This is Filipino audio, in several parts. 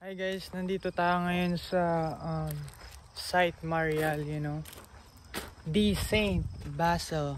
Hi guys, nandito tayo ngayon sa Site Marial, the Saint Basil.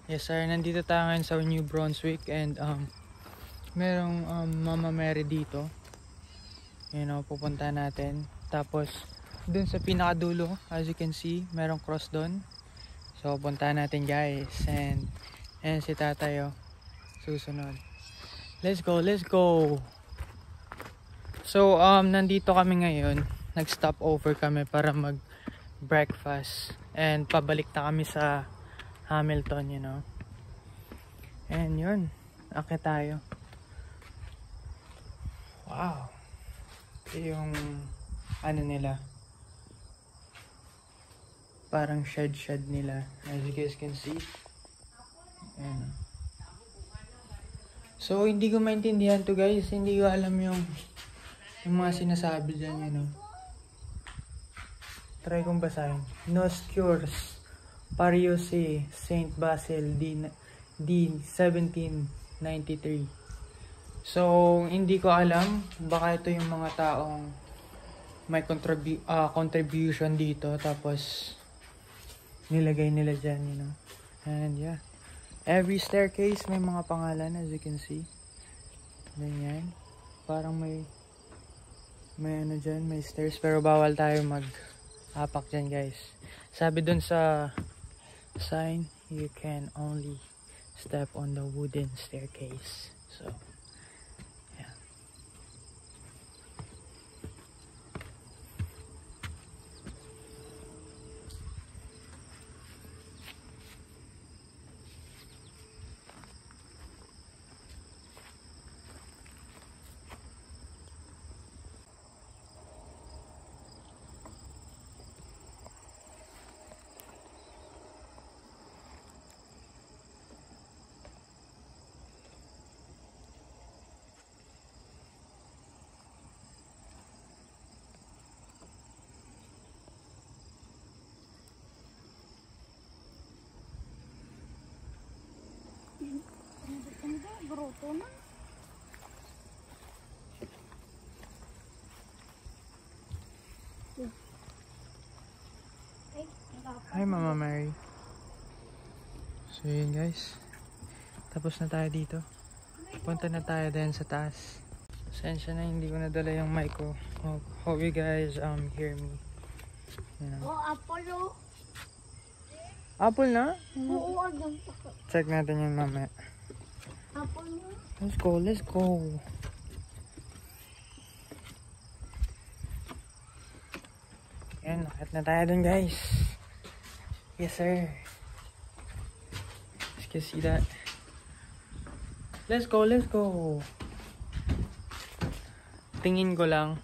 Yes sir, nandito tayo ngayon sa New Brunswick and merong Mama Mary dito. Pupunta natin. Tapos dun sa pinakadulo, as you can see, merong cross dun. So punta natin guys, and si Tatay susunod. Let's go, let's go. So nandito kami ngayon, nag-stop over kami para mag-breakfast and pabalik na kami sa Hamilton, And yun, akit tayo. Wow. Ito yung ano nila. Parang shed nila, as you guys can see. Ayan. So hindi ko maintindihan to guys, hindi ko alam yung mga sinasabi dyan, Try kong basahin. Nostures Pariusi Saint Basil D 1793. So hindi ko alam, baka ito yung mga taong may contribution dito, tapos nilagay nila dyan, And yeah, every staircase may mga pangalan, as you can see. Ganyan. Parang may ano dyan, may stairs, pero bawal tayo mag-apak dyan guys. Sabi dun sa sign, you can only step on the wooden staircase. So yeah. Gruto na. Hi Mama Mary. So yun guys, tapos na tayo dito. Punta na tayo din sa taas. Pasensya na, hindi ko nadala yung mic ko. Hope you guys hear me. Oh, apple Apple na? Oo, Check natin yung mamaya. apple na. Let's go, let's go. Yan, nakit na tayo dun guys. Yes sir. You can see that. Let's go, let's go. Tingin ko lang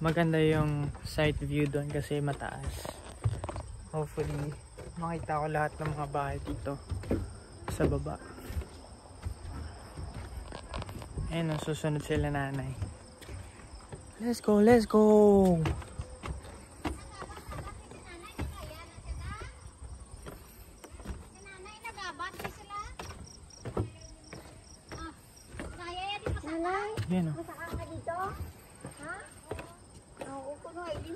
maganda yung side view doon kasi mataas. Hopefully makita ko lahat ng mga bahay dito sa baba. Ayun, susunod sila nanay. Let's go, let's go. Yan o. Masaka ka dito? Ha? Oo, kuno ay din.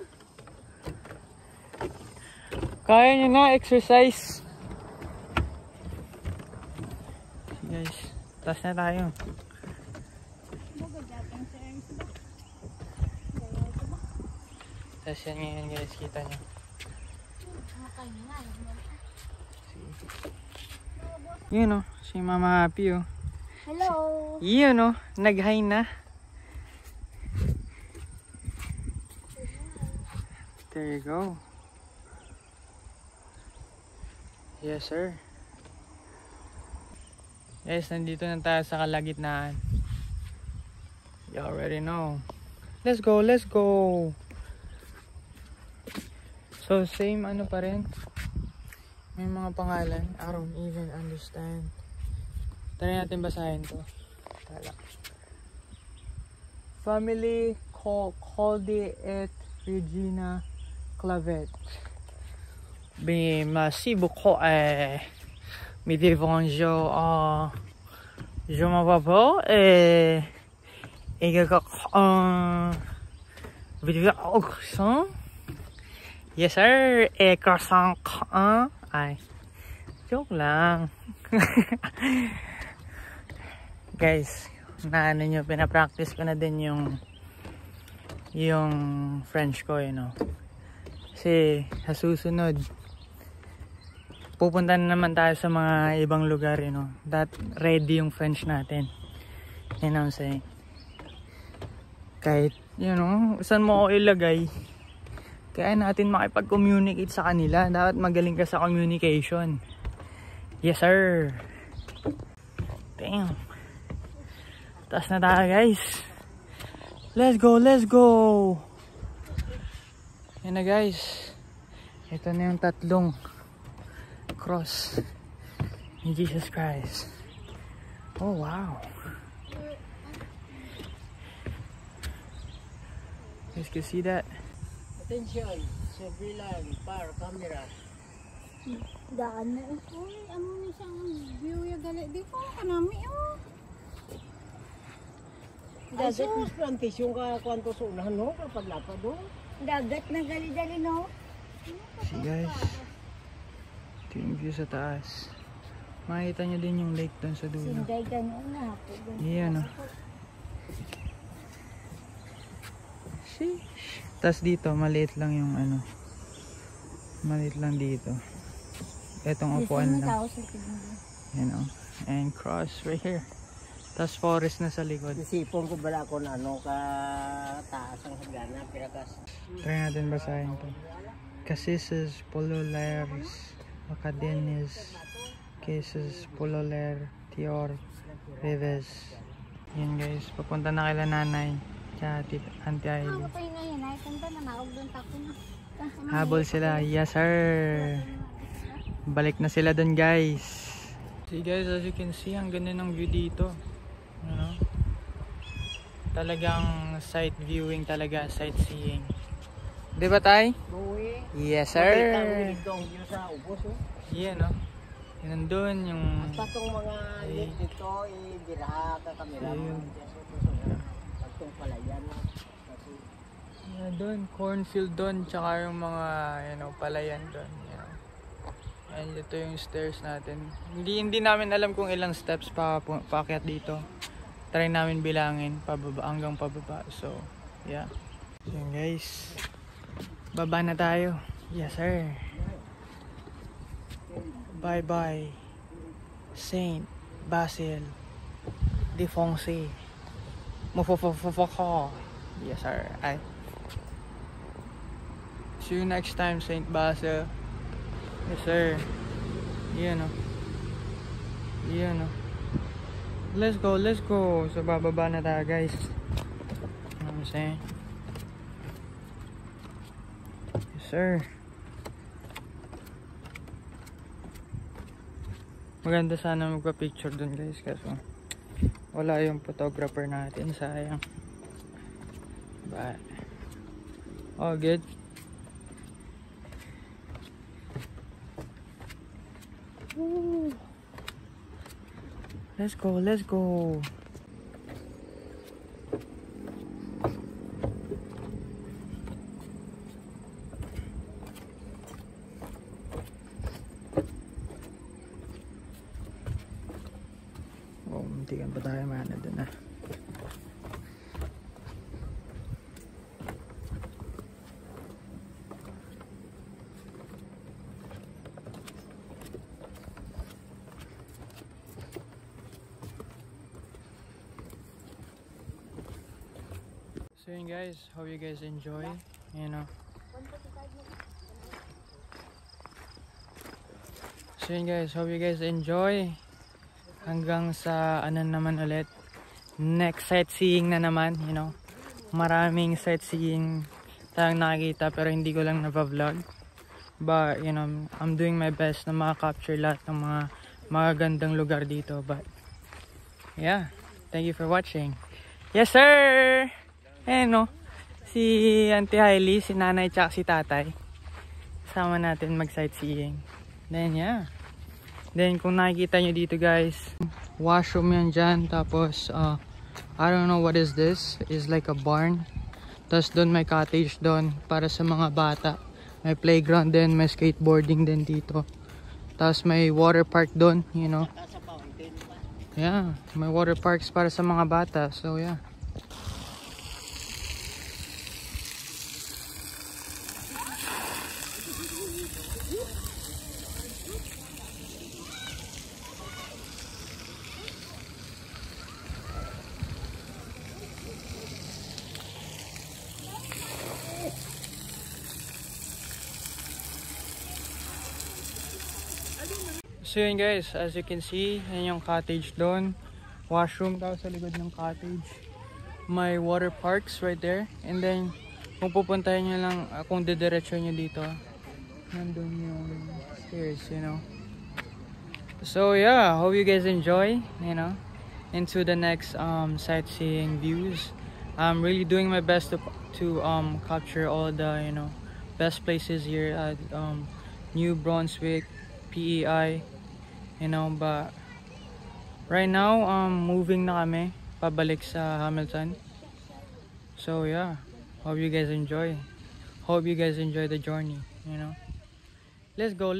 Kaya nyo na, exercise. Guys, taas na tayo. Taas yan ngayon guys, kita nyo. Yun o, si Mama Happy o. Hello. Yun o, nag-hi na. There you go. Yes sir. Guys, nandito na tayo sa kalagitnaan. You already know. Let's go, let's go. So same ano pa rin. May mga pangalan. I don't even understand. Try natin basahin to. Tala. Family Coldy et Regina Clavet. Merci beaucoup. Mes bonjour. Je m'appelle croissant? Yes sir, croissant. Ay, joke lang. Guys, naano nyo, pinapractice ko na din yung French ko, you know. Kasi sa susunod, pupunta na naman tayo sa mga ibang lugar, you know. That ready yung French natin. You know what I'm saying? Kahit, you know, saan mo ako ilagay, kaya natin makipag-communicate sa kanila. Dapat magaling ka sa communication. Yes sir. Damn. Taas na tayo guys. Let's go, let's go. Yan na guys. Ito na yung tatlong cross ni Jesus Christ. Oh wow. You guys can see that. Attention, sa bilang par camera. Daan na ito. Ano na siyang view yung gali. Di ko kanami oh. Dagat mas plantation ka kwanto sa unahan no? Kapag lapad no? Dagat na gali-gali no. See guys. Ito yung view sa taas. Makikita nyo din yung lake doon sa dulo. Sinday gano'n na po. Yan o. Sheesh. Tapos dito, maliit lang yung ano. Maliit lang dito. Etong upuan lang. Yan o. And cross right here. Tapos forest na sa likod. Isipon ko bala ako na ano ka taas ang hagana. Pirakas. Try natin basahin to. Casises polulares. Acadenis. Cases pololar. Tior. Reves. Yan guys. Papunta na kila nanay. Tsaka Auntie Aileen. Ako tayo ngayon ay kanta na naog doon tako na. Habol sila. Yes sir. Balik na sila doon guys. See guys, as you can see, ang ganda ng view dito. Ano? Talagang sight viewing talaga, sightseeing. Di ba tay? Buwi. Yes sir. Makita mo dito ang view sa ubos oh. Yan no. Yan nandun yung... Patong mga link dito, ibiraha ka kamera mo. Pagtong palayan. Kasi... Yan doon, cornfield doon, tsaka yung mga, you know, palayan doon. Yan. And ito yung stairs natin. Hindi namin alam kung ilang steps paakyat dito. Try namin bilangin pababa hanggang pababa. So, yeah. So yun guys. Baba na tayo. Yes sir. Bye bye Saint Basil de Fonse. Mofofofofoko. Yes sir. Ay. See you next time Saint Basil. Yes sir. Yan o. Yan o. Let's go, let's go. So bababa na tayo guys. Ano I'm saying? Yes sir. Maganda sana magpa-picture dun guys, kaso wala yung photographer natin, sayang. But all good. Woo. Let's go, let's go. Oh, muntikan pa tayo mana dun ah. So yun guys, hope you guys enjoy, you know. So yun guys, hope you guys enjoy. Hanggang sa ano naman ulit, next sightseeing na naman, you know. Maraming sightseeing tayong nakikita pero hindi ko lang na-vlog. But you know, I'm doing my best na maka-capture lahat ng mga magagandang lugar dito. But yeah, thank you for watching. Yes sir! Eh no, si Auntie Hailey, si nanay tsaka si tatay, sama natin mag sightseeing. Then yeah, then kung nakikita nyo dito guys, washroom yan dyan. Tapos I don't know what is this, is like a barn. Tapos doon may cottage doon para sa mga bata. May playground din, may skateboarding din dito. Tapos may water park doon, you know. Saka sa fountain pa. Yeah, may water parks para sa mga bata. So yeah. So yun guys, as you can see, yan yung cottage doon. Washroom daw sa likod ng cottage. May water parks right there. And then, kung pupuntahin nyo lang, kung didiretso nyo dito, nandun yung stairs, you know. So yeah, hope you guys enjoy, you know, into the next sightseeing views. I'm really doing my best to capture all the, you know, best places here at New Brunswick, PEI. You know, but right now moving na kami pabalik sa Hamilton. So yeah, hope you guys enjoy the journey, you know. Let's go.